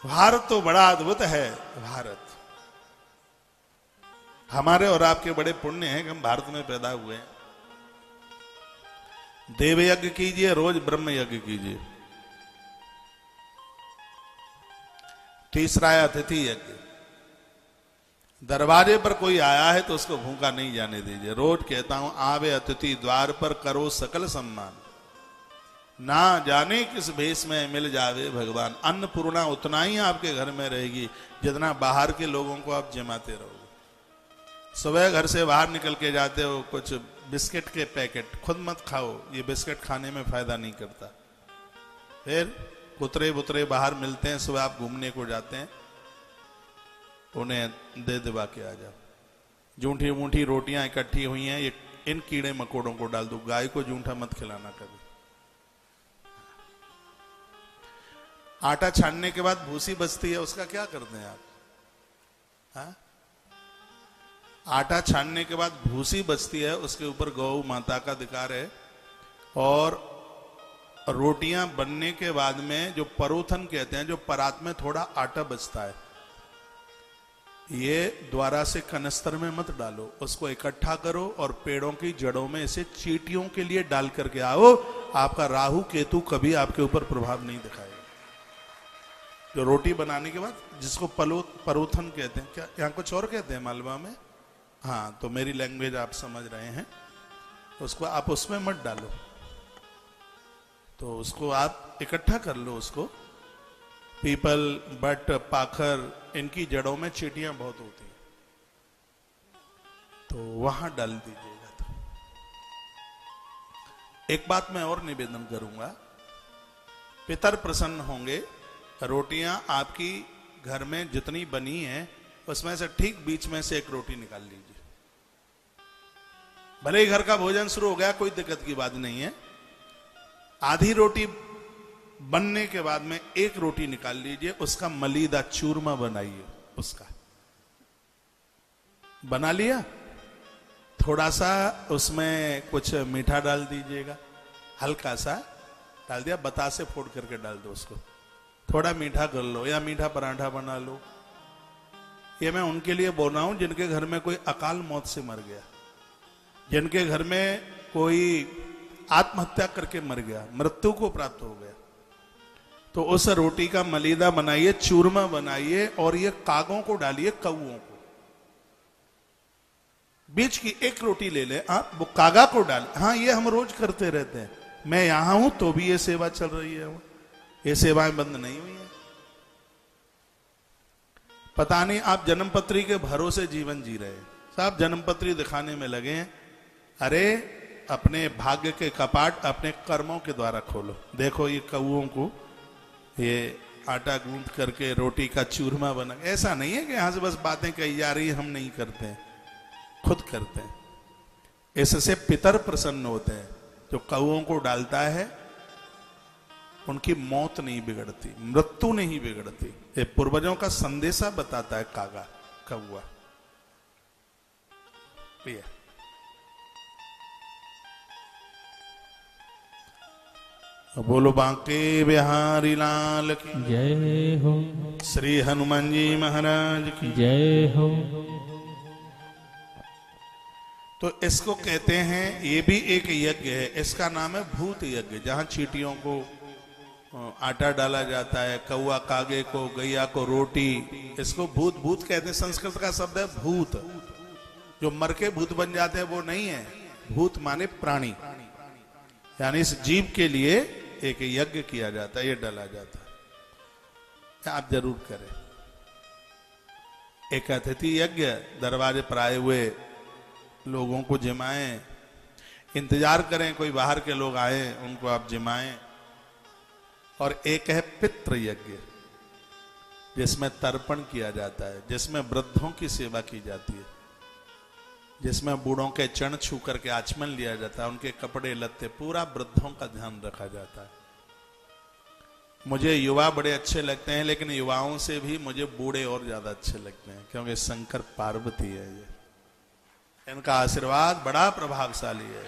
भारत तो बड़ा अद्भुत है। भारत हमारे और आपके बड़े पुण्य हैं कि हम भारत में पैदा हुए हैं। देव यज्ञ कीजिए, रोज ब्रह्म यज्ञ कीजिए। तीसरा है अतिथि यज्ञ। दरवाजे पर कोई आया है तो उसको भूखा नहीं जाने दीजिए। रोज कहता हूं, आवे अतिथि द्वार पर करो सकल सम्मान, ना जाने किस भेष में मिल जावे भगवान। अन्नपूर्णा उतना ही आपके घर में रहेगी जितना बाहर के लोगों को आप जमाते रहोगे। सुबह घर से बाहर निकल के जाते हो, कुछ बिस्किट के पैकेट, खुद मत खाओ, ये बिस्किट खाने में फायदा नहीं करता। फिर कुतरे बुतरे बाहर मिलते हैं, सुबह आप घूमने को जाते हैं, उन्हें दे दबा के आ जाओ। जूठी मूठी रोटियां इकट्ठी हुई हैं, ये इन कीड़े मकोड़ों को डाल दो। गाय को जूठा मत खिलाना कभी। आटा छानने के बाद भूसी बचती है, उसका क्या करते हैं आप? हाँ? आटा छानने के बाद भूसी बचती है, उसके ऊपर गौ माता का अधिकार है। और रोटियां बनने के बाद में जो परोथन कहते हैं, जो परात में थोड़ा आटा बचता है, ये द्वारा से कनस्तर में मत डालो, उसको इकट्ठा करो और पेड़ों की जड़ों में इसे चींटियों के लिए डाल करके आओ। आपका राहु केतु कभी आपके ऊपर प्रभाव नहीं दिखाएगा। जो रोटी बनाने के बाद, जिसको परोथन कहते हैं, क्या यहाँ कुछ और कहते हैं मालवा में? हाँ, तो मेरी लैंग्वेज आप समझ रहे हैं। उसको आप उसमें मत डालो, तो उसको आप इकट्ठा कर लो। उसको पीपल, बट, पाखर, इनकी जड़ों में चींटियां बहुत होती हैं, तो वहां डाल दीजिएगा। तो एक बात मैं और निवेदन करूंगा, पितर प्रसन्न होंगे। रोटियां आपकी घर में जितनी बनी है उसमें से ठीक बीच में से एक रोटी निकाल लीजिए। भले ही घर का भोजन शुरू हो गया, कोई दिक्कत की बात नहीं है। आधी रोटी बनने के बाद में एक रोटी निकाल लीजिए, उसका मलीदा चूरमा बनाइए। उसका बना लिया, थोड़ा सा उसमें कुछ मीठा डाल दीजिएगा, हल्का सा डाल दिया, बतासे फोड़ करके डाल दो उसको। थोड़ा मीठा कर लो या मीठा पराठा बना लो। ये मैं उनके लिए बोल रहा हूं जिनके घर में कोई अकाल मौत से मर गया, जिनके घर में कोई आत्महत्या करके मर गया, मृत्यु को प्राप्त हो गया, तो उस रोटी का मलीदा बनाइए, चूरमा बनाइए और ये कागों को डालिए, कौओं को। बीच की एक रोटी ले ले आप, वो कागा को डाल। हाँ, ये हम रोज करते रहते हैं। मैं यहां हूं तो भी ये सेवा चल रही है, ये सेवाएं बंद नहीं हुई है। पता नहीं आप जन्मपत्री के भरोसे जीवन जी रहे हैं। साहब जन्मपत्री दिखाने में लगे हैं। अरे अपने भाग्य के कपाट अपने कर्मों के द्वारा खोलो। देखो ये कौओं को ये आटा गूंथ करके रोटी का चूरमा बना। ऐसा नहीं है कि यहां से बस बातें कही जा रही है, हम नहीं करते हैं, खुद करते हैं। इससे पितर प्रसन्न होते हैं। जो कौओं को डालता है उनकी मौत नहीं बिगड़ती, मृत्यु नहीं बिगड़ती। ये पूर्वजों का संदेशा बताता है कागा, कौआ। बोलो बांके बिहारी लाल की जय हो। श्री हनुमान जी महाराज की जय हो। तो इसको कहते हैं, ये भी एक यज्ञ है, इसका नाम है भूत यज्ञ। जहां चींटियों को आटा डाला जाता है, कौआ कागे को, गैया को रोटी, इसको भूत भूत कहते हैं। संस्कृत का शब्द है भूत। जो मर के भूत बन जाते हैं वो नहीं है। भूत माने प्राणी, यानी इस जीव के लिए एक यज्ञ किया जाता है, ये डाला जाता है। आप जरूर करें। एक अतिथि यज्ञ, दरवाजे पर आए हुए लोगों को जिमाएं, इंतजार करें कोई बाहर के लोग आए, उनको आप जिमाएं। और एक है पितृ यज्ञ, जिसमें तर्पण किया जाता है, जिसमें वृद्धों की सेवा की जाती है, जिसमें बूढ़ों के चरण छू करके आचमन लिया जाता है, उनके कपड़े लत्ते, पूरा वृद्धों का ध्यान रखा जाता है। मुझे युवा बड़े अच्छे लगते हैं, लेकिन युवाओं से भी मुझे बूढ़े और ज्यादा अच्छे लगते हैं, क्योंकि शंकर पार्वती है ये, इनका आशीर्वाद बड़ा प्रभावशाली है।